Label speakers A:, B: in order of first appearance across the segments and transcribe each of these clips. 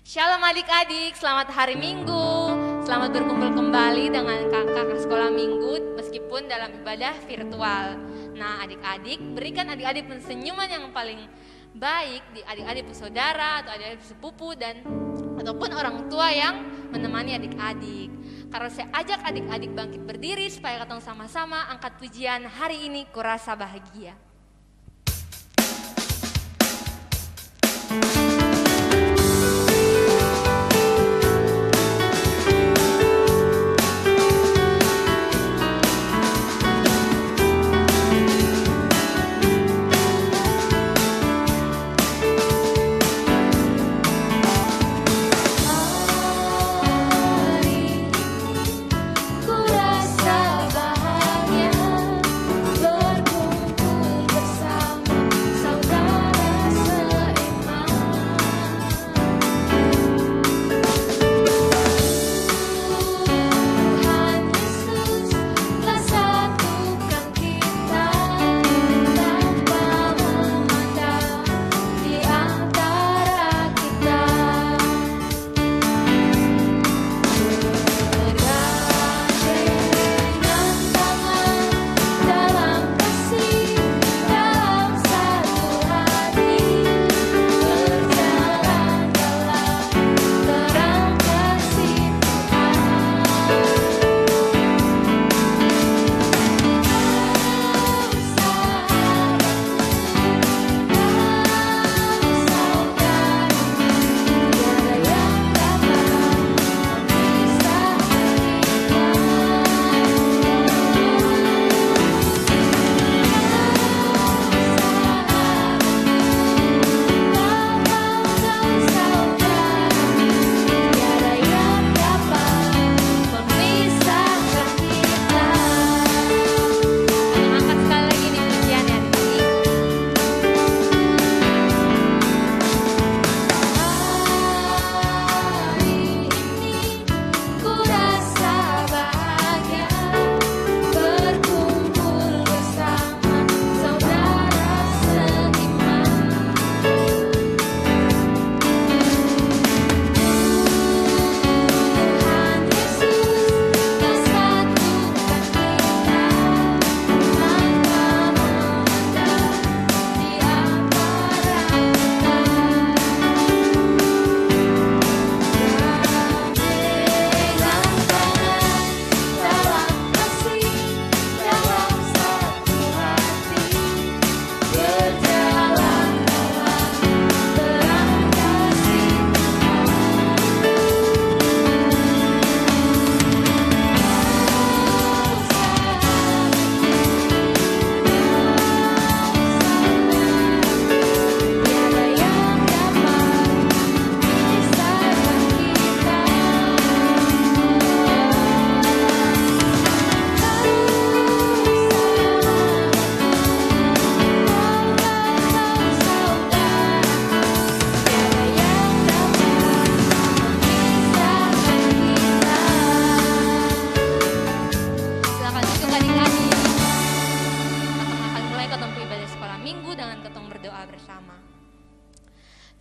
A: Shalom adik-adik, selamat hari Minggu. Selamat berkumpul kembali dengan kakak sekolah Minggu meskipun dalam ibadah virtual. Nah adik-adik, berikan adik-adik senyuman yang paling baik di adik-adik saudara atau adik-adik sepupu dan ataupun orang tua yang menemani adik-adik. Karena saya ajak adik-adik bangkit berdiri supaya ketemu sama-sama angkat pujian hari ini kurasa bahagia.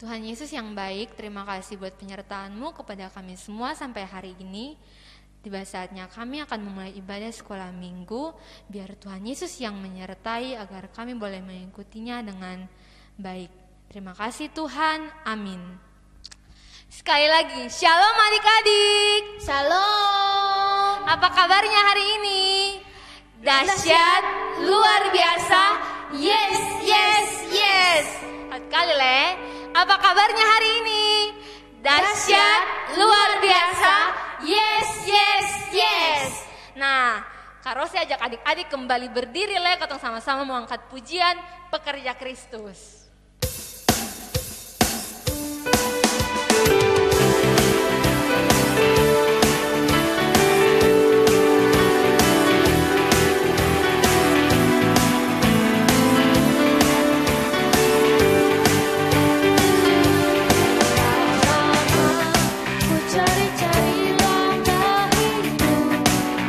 A: Tuhan Yesus yang baik, terima kasih buat penyertaan-Mu kepada kami semua sampai hari ini. Tiba saatnya kami akan memulai ibadah sekolah minggu. Biar Tuhan Yesus yang menyertai agar kami boleh mengikutinya dengan baik. Terima kasih Tuhan, amin. Sekali lagi, shalom adik-adik.
B: Shalom.
A: Apa kabarnya hari ini? Dahsyat, luar biasa, yes, yes, yes. Sekali le. Apa kabarnya hari ini? Dahsyat, luar biasa, yes, yes, yes. Nah, Kak Rosi ajak adik-adik kembali berdiri le, ketong sama-sama mau angkat pujian Pekerja Kristus.
B: Cari-cari langkah hidup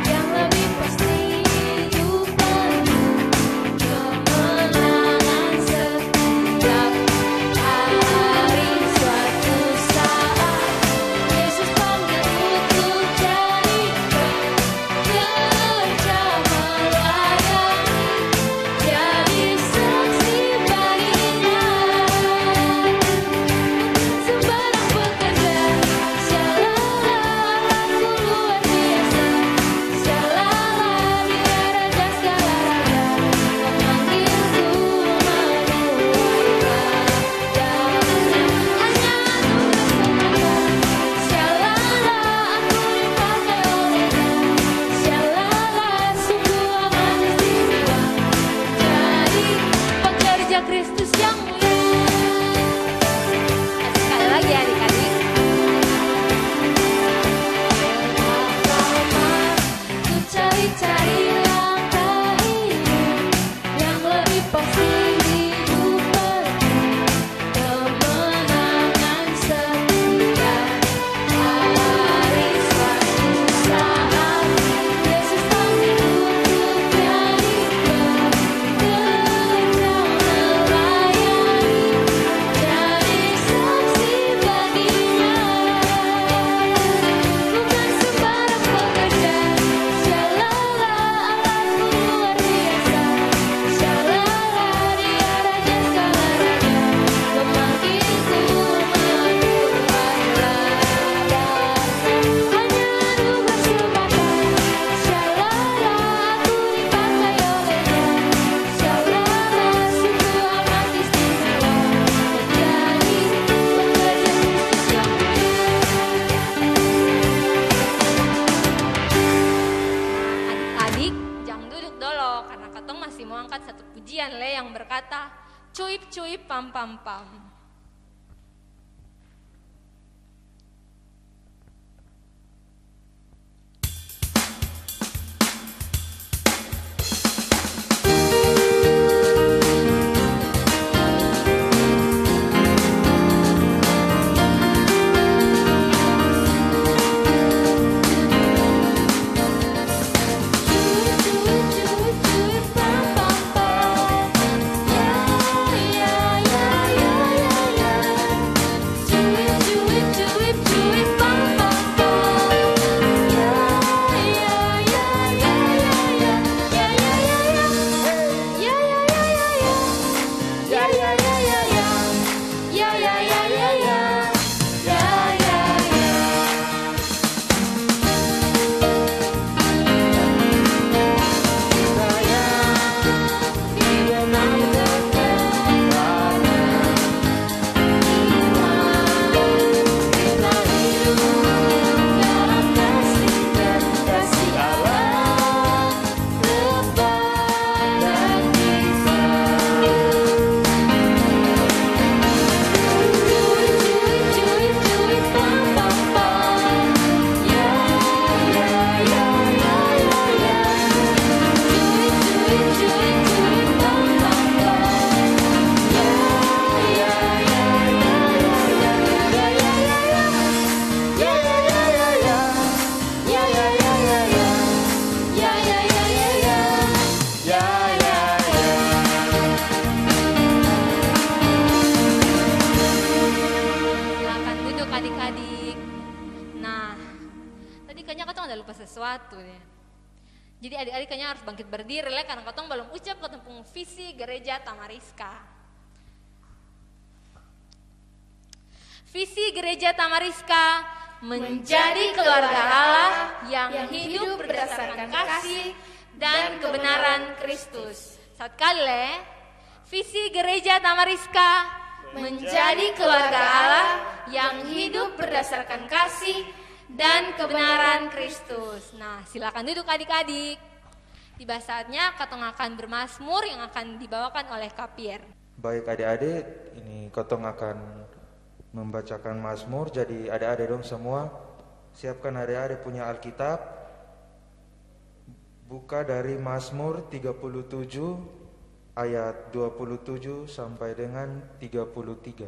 B: yang lebih pasti, hidup penuh kemenangan setia. cari langkah hidup yang lebih pasti hidup penuh kemenangan setiap hari suatu saat Yesus panggil untuk jadi engkau melayani jadi saksi baginya bukan sembarang pekerja Shalala Allahku luar biasa Shalala dia raja segala raja memanggilku mengaku adalah hanya anugerah semata Shalala aku dipakai olehnya Shalala sungguh amat istimewa menjadi pekerja Kristus yang mulia.
A: Adik-adik, jangan duduk dulu karena katong masih mau angkat satu pujian le yang berkata cuip cuip pam pam pam. Silakan duduk adik-adik. Nah, tadi kayaknya katong ada lupa sesuatu deh. Jadi adik-adik kayaknya harus bangkit berdiri le karena katong belum ucap ketemu visi gereja Tamariska. Visi gereja Tamariska menjadi keluarga Allah yang hidup berdasarkan kasih dan kebenaran Kristus. Satu kali le, visi gereja Tamariska menjadi keluarga Allah yang hidup berdasarkan kasih dan kebenaran Kristus. Nah, silakan duduk adik-adik. Tiba saatnya katong akan bermazmur yang akan dibawakan oleh Kapier.
C: Baik adik-adik, ini Kotong akan membacakan Mazmur. Jadi adik-adik dong semua, siapkan adik-adik punya Alkitab. Buka dari Mazmur 37 ayat 27 sampai dengan 33.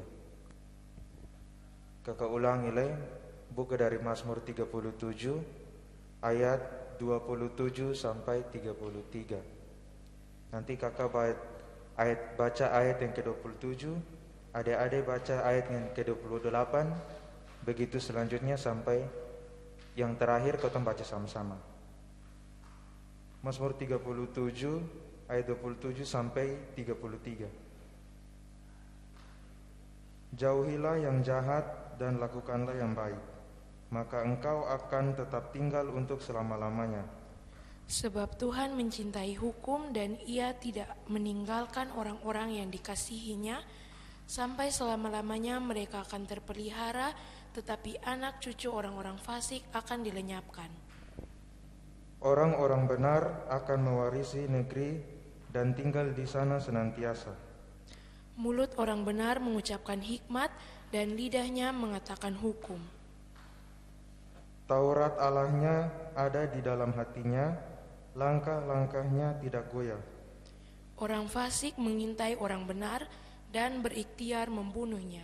C: Kakak ulangi le, buka dari Mazmur 37 ayat 27 sampai 33. Nanti kakak baca ayat yang ke-27, adik-adik baca ayat yang ke-28, begitu selanjutnya sampai yang terakhir kita baca sama-sama. Mazmur 37 ayat 27 sampai 33. Jauhilah yang jahat dan lakukanlah yang baik, maka engkau akan tetap tinggal untuk selama-lamanya.
D: Sebab Tuhan mencintai hukum dan Ia tidak meninggalkan orang-orang yang dikasihinya, sampai selama-lamanya mereka akan terpelihara, tetapi anak cucu orang-orang fasik akan dilenyapkan.
C: Orang-orang benar akan mewarisi negeri dan tinggal di sana senantiasa.
D: Mulut orang benar mengucapkan hikmat dan lidahnya mengatakan hukum.
C: Taurat Allahnya ada di dalam hatinya, langkah-langkahnya tidak goyah.
D: Orang fasik mengintai orang benar dan berikhtiar membunuhnya.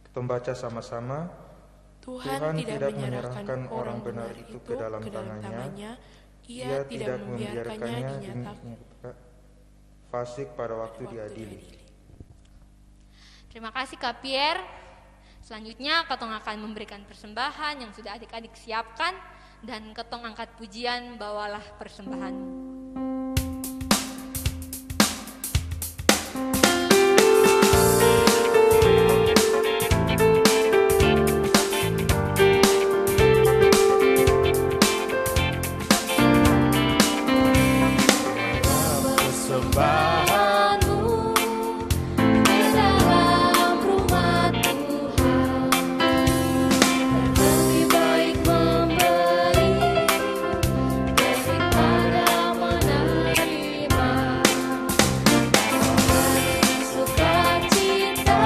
C: Kita baca sama-sama.
D: Tuhan tidak menyerahkan orang benar itu ke dalam tangannya. Ia tidak membiarkannya dinyatakan
C: fasik pada waktu diadili.
A: Terima kasih Kak Pierre. Selanjutnya Ketong akan memberikan persembahan yang sudah adik-adik siapkan, dan Ketong angkat pujian bawalah persembahan.
B: Persembahanmu di dalam rumah Tuhan, lebih baik memberi daripada menerima. Sukacita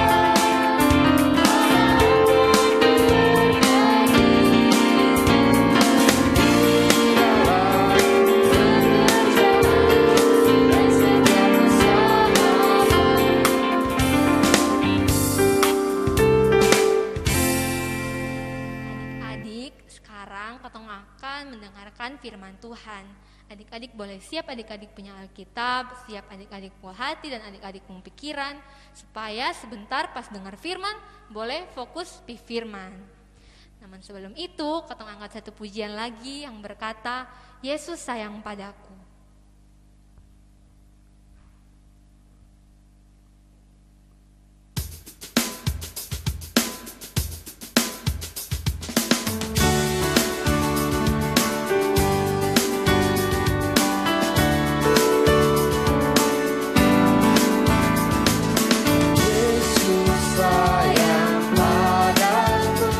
A: Adik-adik, sekarang Ketong akan mendengarkan firman Tuhan. Adik-adik boleh siap, adik-adik punya Alkitab, siap adik-adik punya hati dan adik-adik punya pikiran, supaya sebentar pas dengar firman, boleh fokus di firman. Namun sebelum itu, Ketong angkat satu pujian lagi yang berkata, Yesus sayang padaku.
B: Yesus sayang padaku,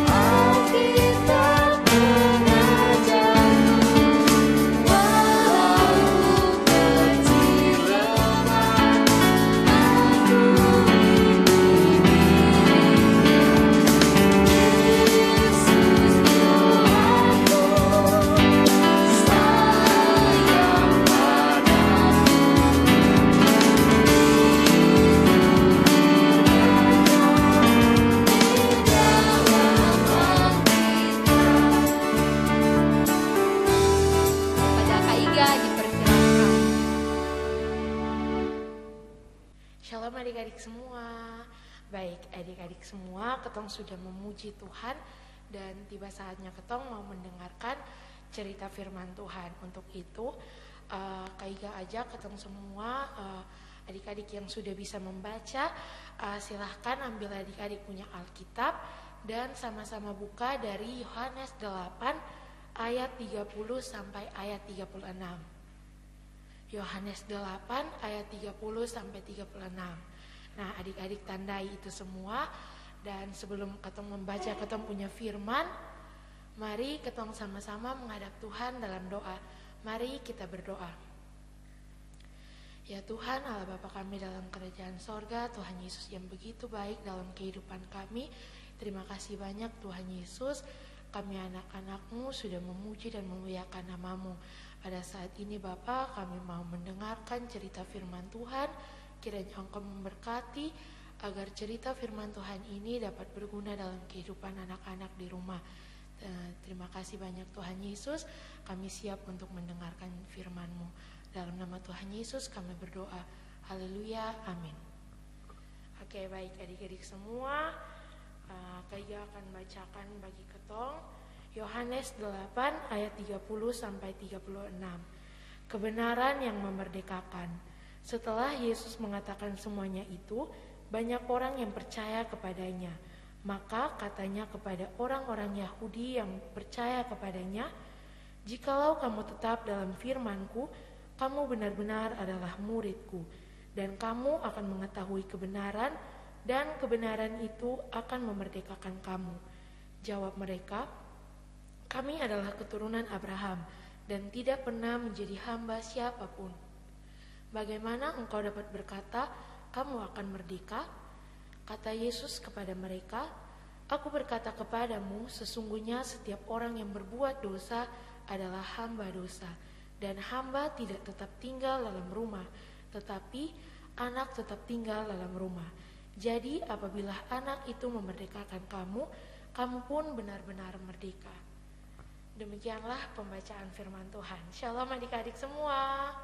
B: Alkitab mengajarku, aku kecil
A: Kepada Kak Iga dipersilakan.
D: Shalom adik-adik semua. Baik adik-adik semua, Ketong sudah memuji Tuhan dan tiba saatnya Ketong mau mendengarkan cerita firman Tuhan. Untuk itu Kak Iga ajak Ketong semua, adik-adik yang sudah bisa membaca, silahkan ambil adik-adik punya Alkitab dan sama-sama buka dari Yohanes 8 ayat 30 sampai ayat 36. Yohanes 8 ayat 30 sampai 36. Nah, adik-adik tandai itu semua, dan sebelum Ketong membaca Ketong punya firman, mari Ketong sama-sama menghadap Tuhan dalam doa. Mari kita berdoa. Ya Tuhan, Allah Bapa kami dalam kerajaan sorga, Tuhan Yesus yang begitu baik dalam kehidupan kami. Terima kasih banyak Tuhan Yesus, kami anak-anak-Mu sudah memuji dan memuliakan nama-Mu. Pada saat ini Bapa, kami mau mendengarkan cerita firman Tuhan. Kiranya Engkau memberkati agar cerita firman Tuhan ini dapat berguna dalam kehidupan anak-anak di rumah. Terima kasih banyak Tuhan Yesus, kami siap untuk mendengarkan firman-Mu. Dalam nama Tuhan Yesus kami berdoa. Haleluya, amin. Oke, baik adik-adik semua, Kak Iga akan bacakan bagi Ketong Yohanes 8 ayat 30 sampai 36. Kebenaran yang memerdekakan. Setelah Yesus mengatakan semuanya itu, banyak orang yang percaya kepadanya. Maka katanya kepada orang-orang Yahudi yang percaya kepadanya, "Jikalau kamu tetap dalam firman-Ku, kamu benar-benar adalah murid-Ku, dan kamu akan mengetahui kebenaran, dan kebenaran itu akan memerdekakan kamu." Jawab mereka, "Kami adalah keturunan Abraham dan tidak pernah menjadi hamba siapapun. Bagaimana engkau dapat berkata, kamu akan merdeka?" Kata Yesus kepada mereka, "Aku berkata kepadamu, sesungguhnya setiap orang yang berbuat dosa adalah hamba dosa, dan hamba tidak tetap tinggal dalam rumah, tetapi anak tetap tinggal dalam rumah. Jadi apabila anak itu memerdekakan kamu, kamu pun benar-benar merdeka." Demikianlah pembacaan firman Tuhan. Shalom adik-adik semua.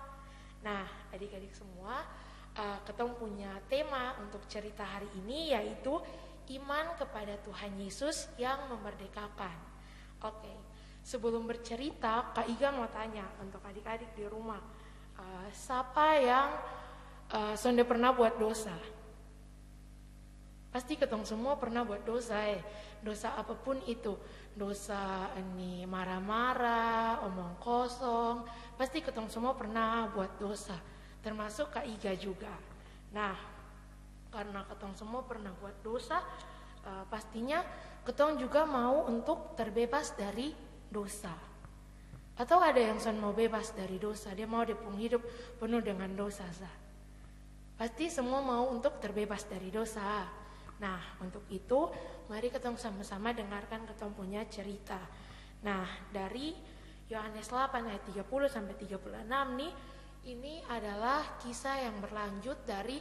D: Nah, adik-adik semua, ketemu punya tema untuk cerita hari ini, yaitu iman kepada Tuhan Yesus yang memerdekakan. Oke, sebelum bercerita, Kak Iga mau tanya untuk adik-adik di rumah, siapa yang sonde pernah buat dosa? Pasti ketong semua pernah buat dosa, dosa apapun itu, dosa ini marah-marah, omong kosong, pasti ketong semua pernah buat dosa, termasuk Kak Iga juga. Nah, karena ketong semua pernah buat dosa, pastinya ketong juga mau untuk terbebas dari dosa. Atau ada yang son mau bebas dari dosa, dia mau depung hidup penuh dengan dosa. Pasti semua mau untuk terbebas dari dosa. Nah, untuk itu mari ketong sama-sama dengarkan ketong punya cerita. Nah, dari Yohanes 8 ayat 30 sampai 36 nih, ini adalah kisah yang berlanjut dari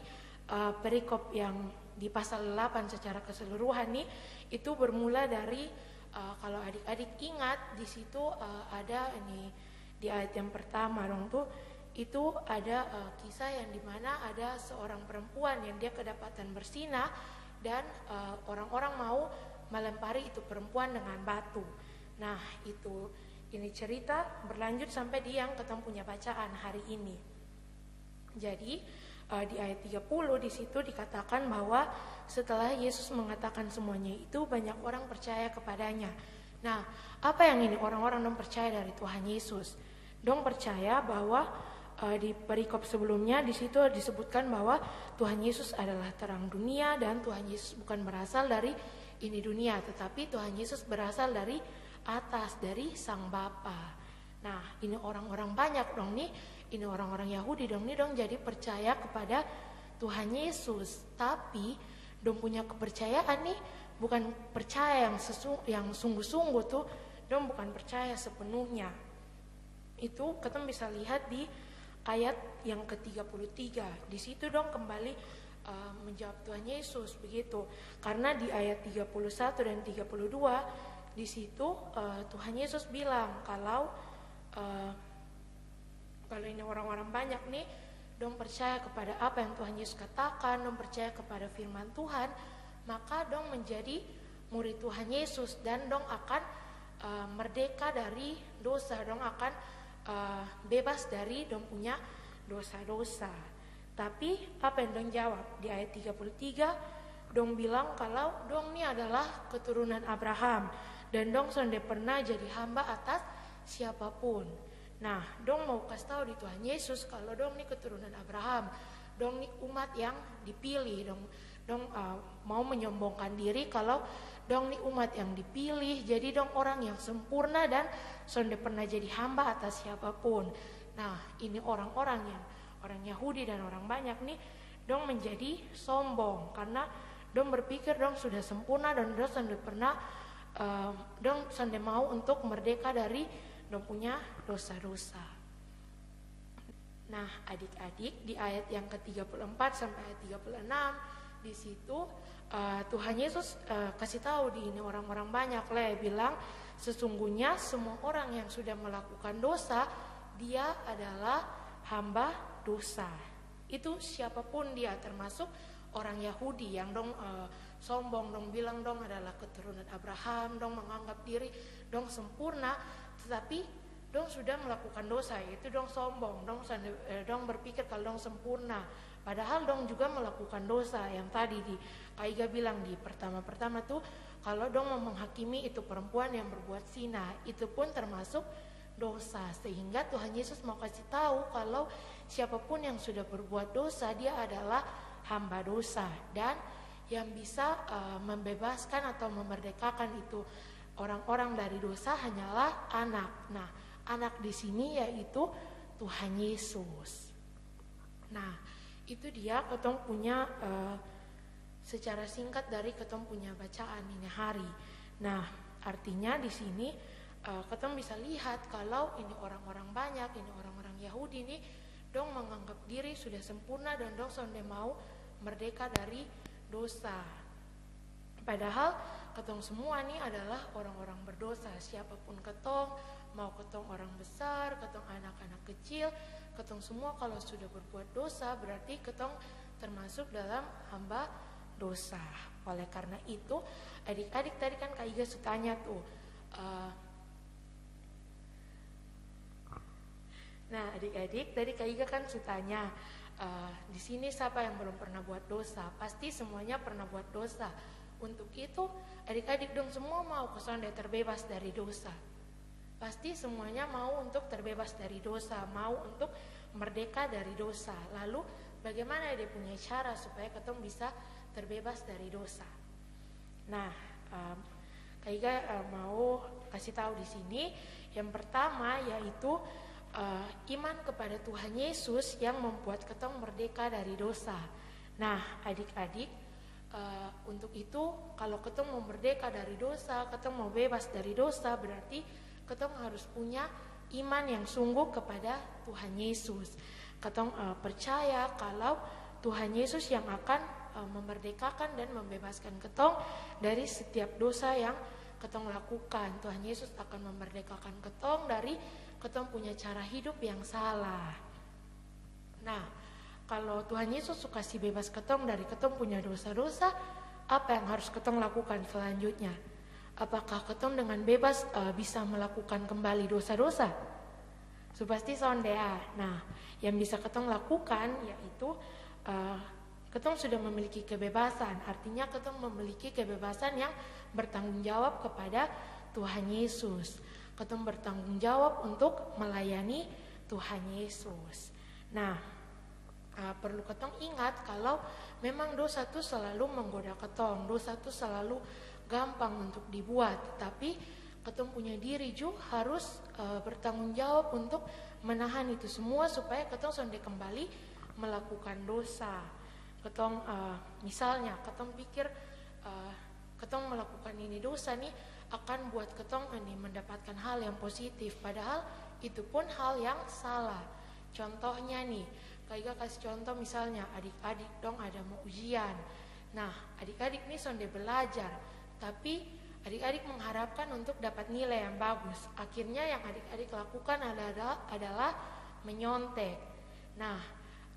D: perikop yang di pasal 8 secara keseluruhan nih. Itu bermula dari kalau adik-adik ingat di situ ada ini di ayat yang pertama dong tuh, itu ada kisah yang dimana ada seorang perempuan yang dia kedapatan bersinah, dan orang-orang mau melempari itu perempuan dengan batu. Nah, ini cerita berlanjut sampai di yang ketemu punya bacaan hari ini. Jadi di ayat 30 di situ dikatakan bahwa setelah Yesus mengatakan semuanya itu, banyak orang percaya kepadanya. Nah, apa yang ini orang-orang dong percaya dari Tuhan Yesus? Dong percaya bahwa di perikop sebelumnya di situ disebutkan bahwa Tuhan Yesus adalah terang dunia, dan Tuhan Yesus bukan berasal dari ini dunia, tetapi Tuhan Yesus berasal dari atas, dari Sang Bapa. Nah, ini orang-orang banyak dong nih, ini orang-orang Yahudi dong nih, dong jadi percaya kepada Tuhan Yesus, tapi dong punya kepercayaan nih bukan percaya yang sungguh-sungguh tuh, dong bukan percaya sepenuhnya. Itu kita bisa lihat di ayat yang ke-33. Di situ dong kembali menjawab Tuhan Yesus begitu. Karena di ayat 31 dan 32 di situ Tuhan Yesus bilang kalau ini orang-orang banyak nih dong percaya kepada apa yang Tuhan Yesus katakan, dong percaya kepada firman Tuhan, maka dong menjadi murid Tuhan Yesus dan dong akan merdeka dari dosa, dong akan bebas dari dong punya dosa-dosa. Tapi apa yang dong jawab di ayat 33, dong bilang kalau dong ini adalah keturunan Abraham dan dong sonde pernah jadi hamba atas siapapun. Nah, dong mau kasih tahu di Tuhan Yesus kalau dong ini keturunan Abraham, dong ini umat yang dipilih, dong mau menyombongkan diri kalau dong ini umat yang dipilih, jadi dong orang yang sempurna dan sonde pernah jadi hamba atas siapapun. Nah, ini orang-orang yang orang Yahudi dan orang banyak nih, dong menjadi sombong karena dong berpikir dong sudah sempurna dan dong sonde pernah dong sonde mau untuk merdeka dari dong punya dosa-dosa. Nah, adik-adik di ayat yang ke-34 sampai ayat 36 di situ Tuhan Yesus kasih tahu di ini orang-orang banyak bilang sesungguhnya semua orang yang sudah melakukan dosa dia adalah hamba dosa. Itu siapapun dia, termasuk orang Yahudi yang dong sombong, dong bilang dong adalah keturunan Abraham, dong menganggap diri dong sempurna, tetapi dong sudah melakukan dosa, yaitu dong sombong, dong berpikir kalau dong sempurna, padahal dong juga melakukan dosa. Yang tadi Kak Iga bilang di pertama tuh, kalau dong mau menghakimi itu perempuan yang berbuat zina, itu pun termasuk dosa. Sehingga Tuhan Yesus mau kasih tahu kalau siapapun yang sudah berbuat dosa, dia adalah hamba dosa, dan yang bisa membebaskan atau memerdekakan itu orang-orang dari dosa hanyalah anak. Nah, anak di sini yaitu Tuhan Yesus. Nah, itu dia ketong punya secara singkat dari ketong punya bacaan ini hari. Nah, artinya di sini ketong bisa lihat kalau ini orang-orang banyak, ini orang-orang Yahudi nih, dong menganggap diri sudah sempurna dan dong sudah mau merdeka dari dosa. Padahal ketong semua nih adalah orang-orang berdosa. Siapapun ketong, mau ketong orang besar, ketong anak-anak kecil, ketong semua kalau sudah berbuat dosa berarti ketong termasuk dalam hamba dosa. Oleh karena itu, adik-adik tadi kan Kak Iga tanya tuh, nah adik-adik tadi Kak Iga kan tanya, di sini siapa yang belum pernah buat dosa? Pasti semuanya pernah buat dosa. Untuk itu adik-adik dong semua mau kesana terbebas dari dosa. Pasti semuanya mau untuk terbebas dari dosa, mau untuk merdeka dari dosa. Lalu bagaimana dia punya cara supaya ketong bisa terbebas dari dosa? Nah, Kak Iga mau kasih tahu di sini. Yang pertama yaitu iman kepada Tuhan Yesus yang membuat ketong merdeka dari dosa. Nah, adik-adik, untuk itu kalau ketong mau merdeka dari dosa, ketong mau bebas dari dosa, berarti ketong harus punya iman yang sungguh kepada Tuhan Yesus. Ketong percaya kalau Tuhan Yesus yang akan memerdekakan dan membebaskan ketong dari setiap dosa yang ketong lakukan. Tuhan Yesus akan memerdekakan ketong dari ketong punya cara hidup yang salah. Nah, kalau Tuhan Yesus suka kasih bebas ketong dari ketong punya dosa-dosa, apa yang harus ketong lakukan selanjutnya? Apakah ketong dengan bebas bisa melakukan kembali dosa-dosa? So, pasti sondea. Nah, yang bisa ketong lakukan yaitu ketong sudah memiliki kebebasan. Artinya ketong memiliki kebebasan yang bertanggung jawab kepada Tuhan Yesus. Ketong bertanggung jawab untuk melayani Tuhan Yesus. Nah, perlu ketong ingat kalau memang dosa itu selalu menggoda ketong, dosa itu selalu gampang untuk dibuat, tapi ketong punya diri juga harus bertanggung jawab untuk menahan itu semua supaya ketong sampai kembali melakukan dosa. Ketong misalnya ketong pikir ketong melakukan ini dosa nih akan buat ketong ini mendapatkan hal yang positif, padahal itu pun hal yang salah. Contohnya nih, Kak Iga kasih contoh misalnya adik-adik dong ada mau ujian. Nah, adik-adik nih sonde belajar, tapi adik-adik mengharapkan untuk dapat nilai yang bagus. Akhirnya yang adik-adik lakukan adalah menyontek. Nah,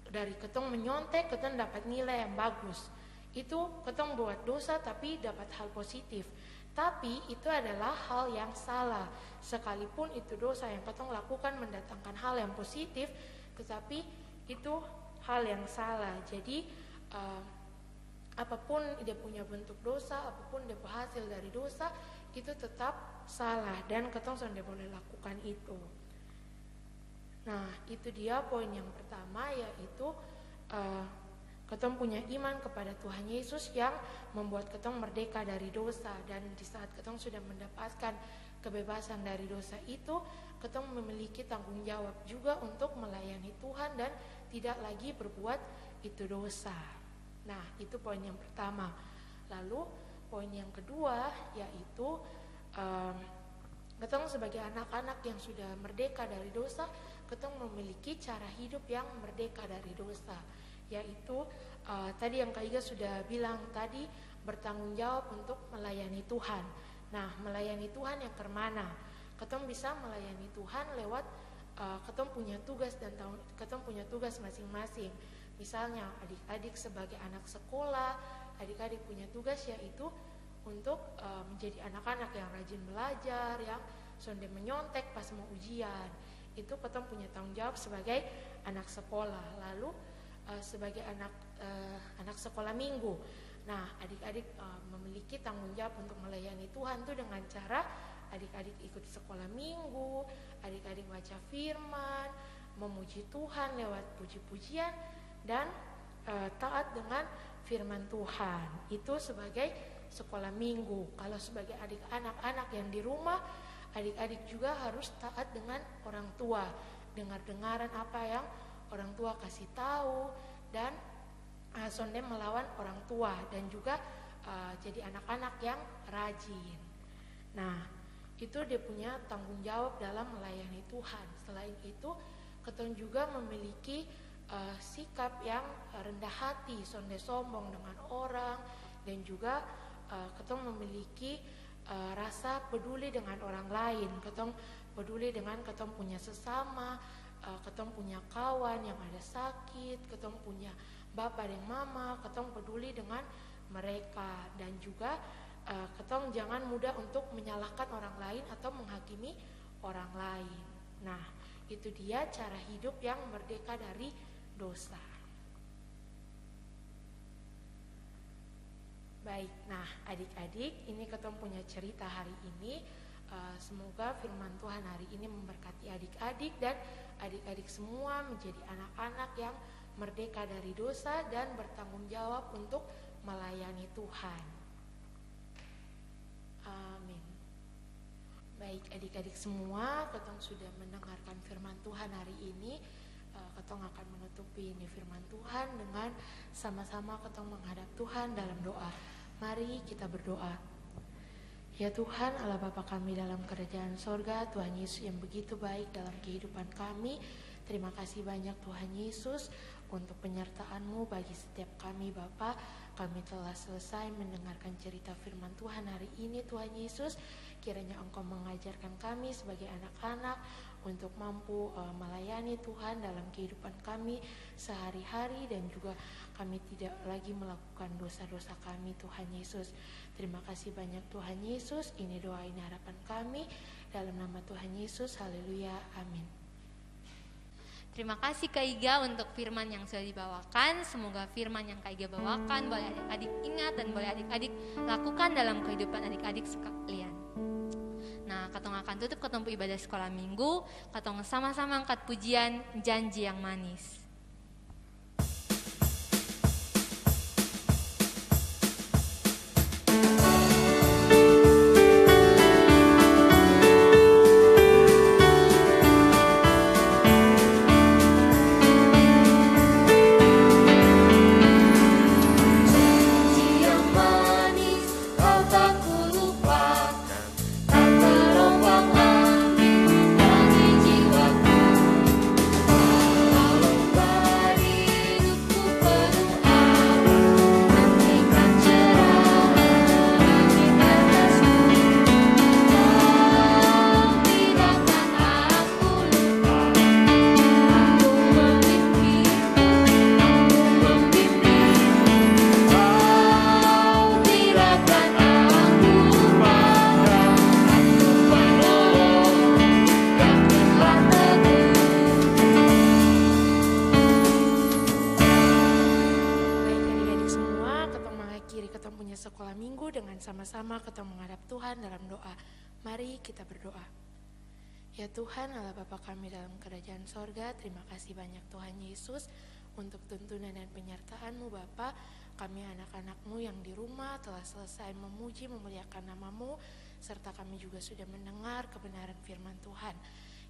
D: dari ketong menyontek ketong dapat nilai yang bagus. Itu ketong buat dosa tapi dapat hal positif. Tapi itu adalah hal yang salah. Sekalipun itu dosa yang ketong lakukan mendatangkan hal yang positif, tetapi itu hal yang salah. Jadi apapun dia punya bentuk dosa, apapun dia hasil dari dosa, itu tetap salah dan ketong tidak boleh lakukan itu. Nah, itu dia poin yang pertama, yaitu ketong punya iman kepada Tuhan Yesus yang membuat ketong merdeka dari dosa. Dan di saat ketong sudah mendapatkan kebebasan dari dosa itu, ketong memiliki tanggung jawab juga untuk melayani Tuhan dan tidak lagi berbuat itu dosa. Nah, itu poin yang pertama. Lalu poin yang kedua yaitu ketong sebagai anak-anak yang sudah merdeka dari dosa, ketong memiliki cara hidup yang merdeka dari dosa, yaitu tadi yang Kak Iga sudah bilang tadi, bertanggung jawab untuk melayani Tuhan. Nah, melayani Tuhan yang kemana? Ketong bisa melayani Tuhan lewat ketong punya tugas dan ketong punya tugas masing-masing. Misalnya adik-adik sebagai anak sekolah, adik-adik punya tugas yaitu untuk menjadi anak-anak yang rajin belajar, yang sonde menyontek pas mau ujian. Itu ketong punya tanggung jawab sebagai anak sekolah. Lalu sebagai anak sekolah minggu, nah adik-adik memiliki tanggung jawab untuk melayani Tuhan tuh dengan cara adik-adik ikut sekolah minggu, adik-adik baca firman, memuji Tuhan lewat puji-pujian, dan taat dengan firman Tuhan. Itu sebagai sekolah minggu. Kalau sebagai anak-anak yang di rumah, adik-adik juga harus taat dengan orang tua, dengar-dengaran apa yang orang tua kasih tahu, dan sonde melawan orang tua, dan juga jadi anak-anak yang rajin. Nah, itu dia punya tanggung jawab dalam melayani Tuhan. Selain itu, ketong juga memiliki sikap yang rendah hati, sonde sombong dengan orang, dan juga ketong memiliki rasa peduli dengan orang lain. Ketong peduli dengan ketong punya sesama, ketong punya kawan yang ada sakit, ketong punya bapak dan mama, ketong peduli dengan mereka. Dan juga ketong jangan mudah untuk menyalahkan orang lain atau menghakimi orang lain. Nah, itu dia cara hidup yang merdeka dari dosa. Baik, nah adik-adik, ini ketong punya cerita hari ini. Semoga firman Tuhan hari ini memberkati adik-adik, dan adik-adik semua menjadi anak-anak yang merdeka dari dosa dan bertanggung jawab untuk melayani Tuhan. Amin. Baik adik-adik semua, ketong sudah mendengarkan firman Tuhan hari ini. Ketong akan menutupi ini firman Tuhan dengan sama-sama ketong menghadap Tuhan dalam doa. Mari kita berdoa. Ya Tuhan, Allah Bapa kami dalam kerajaan sorga, Tuhan Yesus yang begitu baik dalam kehidupan kami. Terima kasih banyak Tuhan Yesus untuk penyertaan-Mu bagi setiap kami Bapa. Kami telah selesai mendengarkan cerita firman Tuhan hari ini Tuhan Yesus. Kiranya Engkau mengajarkan kami sebagai anak-anak untuk mampu melayani Tuhan dalam kehidupan kami sehari-hari, dan juga kami tidak lagi melakukan dosa-dosa kami Tuhan Yesus. Terima kasih banyak Tuhan Yesus. Ini doa, ini harapan kami dalam nama Tuhan Yesus. Haleluya, amin.
A: Terima kasih Kak Iga untuk firman yang sudah dibawakan. Semoga firman yang Kak Iga bawakan boleh adik-adik ingat dan boleh adik-adik lakukan dalam kehidupan adik-adik sekalian. Nah, katong akan tutup ketemu ibadah sekolah minggu. Katong sama-sama angkat pujian Janji yang Manis.
D: Sama-sama kita menghadap Tuhan dalam doa. Mari kita berdoa. Ya Tuhan, Allah Bapa kami dalam kerajaan sorga, terima kasih banyak Tuhan Yesus untuk tuntunan dan penyertaan-Mu Bapa. Kami anak-anak-Mu yang di rumah telah selesai memuji memuliakan nama-Mu, serta kami juga sudah mendengar kebenaran firman Tuhan.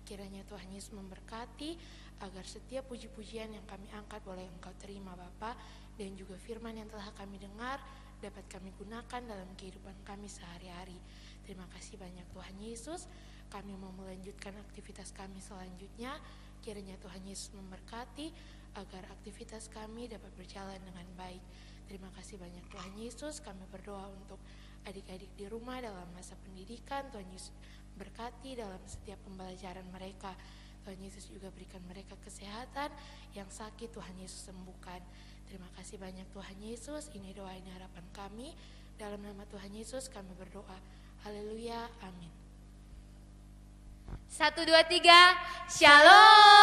D: Kiranya Tuhan Yesus memberkati agar setiap puji-pujian yang kami angkat boleh Engkau terima Bapa, dan juga firman yang telah kami dengar dapat kami gunakan dalam kehidupan kami sehari-hari. Terima kasih banyak Tuhan Yesus. Kami mau melanjutkan aktivitas kami selanjutnya. Kiranya Tuhan Yesus memberkati agar aktivitas kami dapat berjalan dengan baik. Terima kasih banyak Tuhan Yesus. Kami berdoa untuk adik-adik di rumah dalam masa pendidikan. Tuhan Yesus berkati dalam setiap pembelajaran mereka. Tuhan Yesus juga berikan mereka kesehatan, yang sakit Tuhan Yesus sembuhkan. Terima kasih banyak Tuhan Yesus, ini doa ini harapan kami. Dalam nama Tuhan Yesus kami berdoa. Haleluya, amin.
A: 1, 2, 3, Shalom.